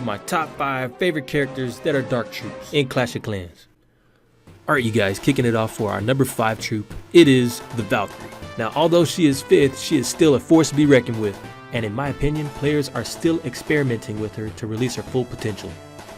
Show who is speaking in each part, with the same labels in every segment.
Speaker 1: my top 5 favorite characters that are dark troops in Clash of Clans. Alright you guys, kicking it off for our number 5 troop, it is the Valkyrie. Now although she is 5th, she is still a force to be reckoned with, and in my opinion, players are still experimenting with her to release her full potential.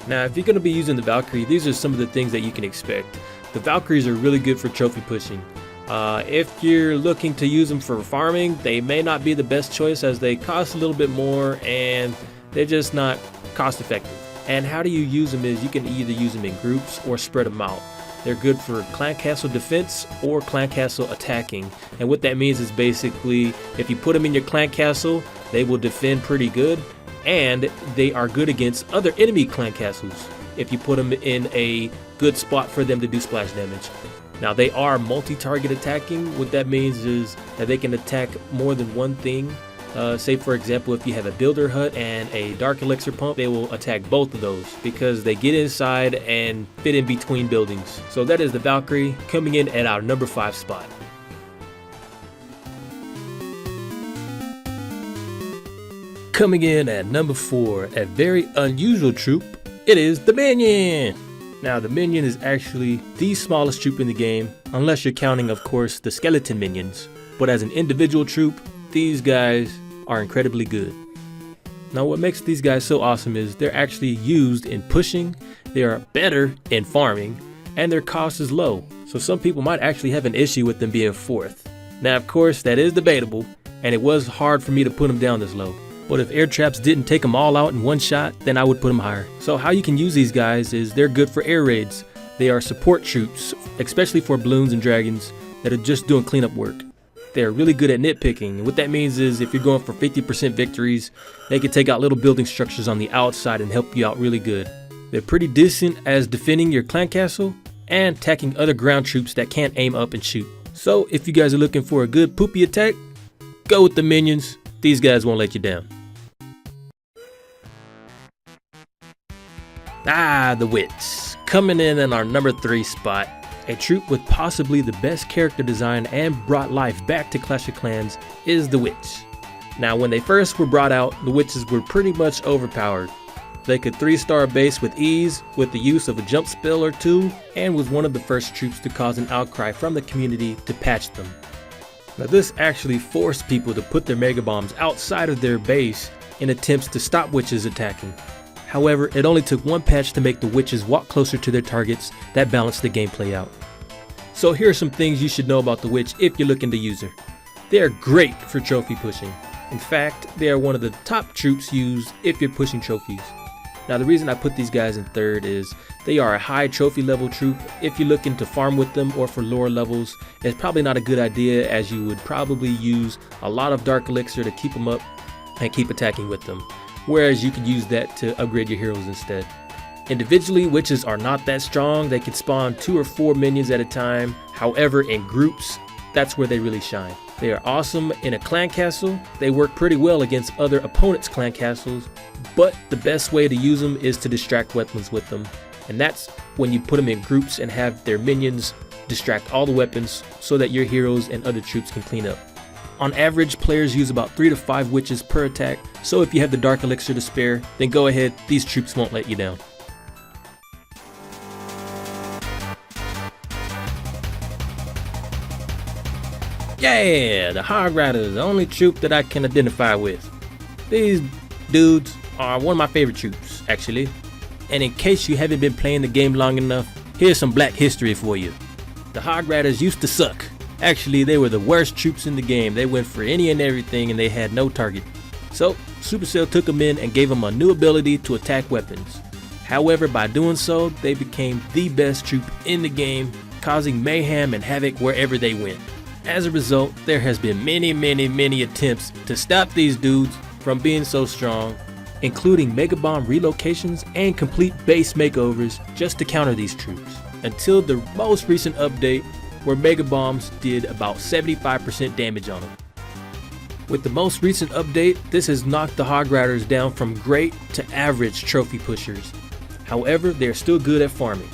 Speaker 1: Now if you're going to be using the Valkyrie, these are some of the things that you can expect. The Valkyries are really good for trophy pushing. If you're looking to use them for farming, they may not be the best choice as they cost a little bit more and they're just not cost effective. And how do you use them is you can either use them in groups or spread them out. They're good for clan castle defense or clan castle attacking. And what that means is basically if you put them in your clan castle, they will defend pretty good and they are good against other enemy clan castles if you put them in a good spot for them to do splash damage. Now they are multi-target attacking. What that means is that they can attack more than one thing. Say for example, if you have a builder hut and a dark elixir pump, they will attack both of those because they get inside and fit in between buildings. So that is the Valkyrie coming in at our number 5 spot. Coming in at number 4, a very unusual troop, it is the Minion. Now the Minion is actually the smallest troop in the game, unless you're counting of course the skeleton minions. But as an individual troop, these guys are incredibly good. Now what makes these guys so awesome is they're actually used in pushing, they are better in farming, and their cost is low. So some people might actually have an issue with them being 4th. Now of course that is debatable, and it was hard for me to put them down this low. But if air traps didn't take them all out in one shot, then I would put them higher. So how you can use these guys is they're good for air raids. They are support troops, especially for balloons and dragons that are just doing cleanup work. They're really good at nitpicking. What that means is if you're going for 50% victories, they can take out little building structures on the outside and help you out really good. They're pretty decent as defending your clan castle and attacking other ground troops that can't aim up and shoot. So if you guys are looking for a good poopy attack, go with the Minions. These guys won't let you down. The Witch, coming in our number 3 spot, a troop with possibly the best character design and brought life back to Clash of Clans is the Witch. Now when they first were brought out, the Witches were pretty much overpowered. They could 3-star base with ease with the use of a jump spell or 2, and was one of the first troops to cause an outcry from the community to patch them. Now this actually forced people to put their mega bombs outside of their base in attempts to stop witches attacking. However, it only took one patch to make the witches walk closer to their targets that balanced the gameplay out. So here are some things you should know about the witch if you're looking to use her. They are great for trophy pushing. In fact, they are one of the top troops used if you're pushing trophies. Now the reason I put these guys in 3rd is they are a high trophy level troop. If you're looking to farm with them or for lower levels, it's probably not a good idea as you would probably use a lot of dark elixir to keep them up and keep attacking with them. Whereas you could use that to upgrade your heroes instead. Individually, witches are not that strong. They can spawn 2 or 4 minions at a time. However, in groups, that's where they really shine. They are awesome in a clan castle. They work pretty well against other opponents' clan castles, but the best way to use them is to distract weapons with them. And that's when you put them in groups and have their minions distract all the weapons so that your heroes and other troops can clean up. On average, players use about 3 to 5 witches per attack, so if you have the dark elixir to spare, then go ahead, these troops won't let you down. Yeah, the Hog Riders, the only troop that I can identify with. These dudes are one of my favorite troops, actually. And in case you haven't been playing the game long enough, here's some black history for you. The Hog Riders used to suck. Actually, they were the worst troops in the game. They went for any and everything and they had no target. So, Supercell took them in and gave them a new ability to attack weapons. However, by doing so, they became the best troop in the game, causing mayhem and havoc wherever they went. As a result, there has been many attempts to stop these dudes from being so strong, including mega bomb relocations and complete base makeovers just to counter these troops. Until the most recent update, where mega bombs did about 75% damage on them. With the most recent update, this has knocked the Hog Riders down from great to average trophy pushers. However, they are still good at farming.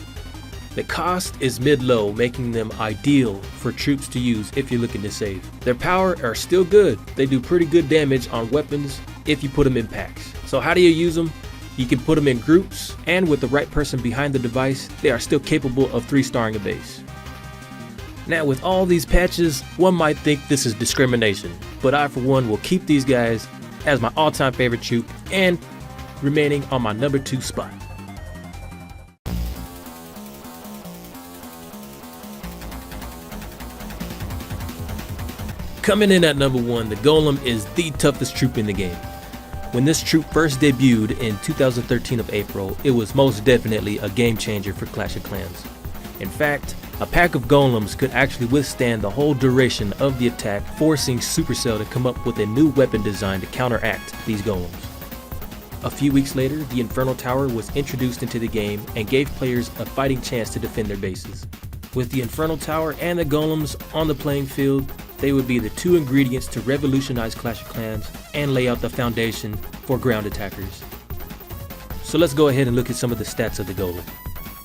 Speaker 1: The cost is mid-low, making them ideal for troops to use if you're looking to save. Their power are still good. They do pretty good damage on weapons if you put them in packs. So how do you use them? You can put them in groups, and with the right person behind the device, they are still capable of 3-starring a base. Now with all these patches, one might think this is discrimination, but I for one will keep these guys as my all-time favorite troop and remaining on my number 2 spot. Coming in at number 1, the Golem is the toughest troop in the game. When this troop first debuted in 2013 of April, it was most definitely a game changer for Clash of Clans. In fact, a pack of golems could actually withstand the whole duration of the attack, forcing Supercell to come up with a new weapon design to counteract these golems. A few weeks later, the Infernal Tower was introduced into the game and gave players a fighting chance to defend their bases. With the Infernal Tower and the golems on the playing field, they would be the 2 ingredients to revolutionize Clash of Clans and lay out the foundation for ground attackers. So let's go ahead and look at some of the stats of the Golem.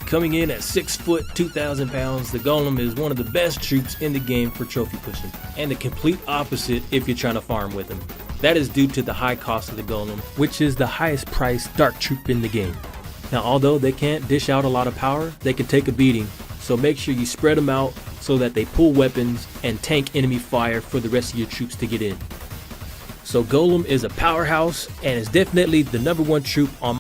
Speaker 1: Coming in at 6 foot, 2,000 pounds, the Golem is one of the best troops in the game for trophy pushing, and the complete opposite if you're trying to farm with him. That is due to the high cost of the Golem, which is the highest priced dark troop in the game. Now although they can't dish out a lot of power, they can take a beating, so make sure you spread them out so that they pull weapons and tank enemy fire for the rest of your troops to get in. So Golem is a powerhouse and is definitely the number 1 troop on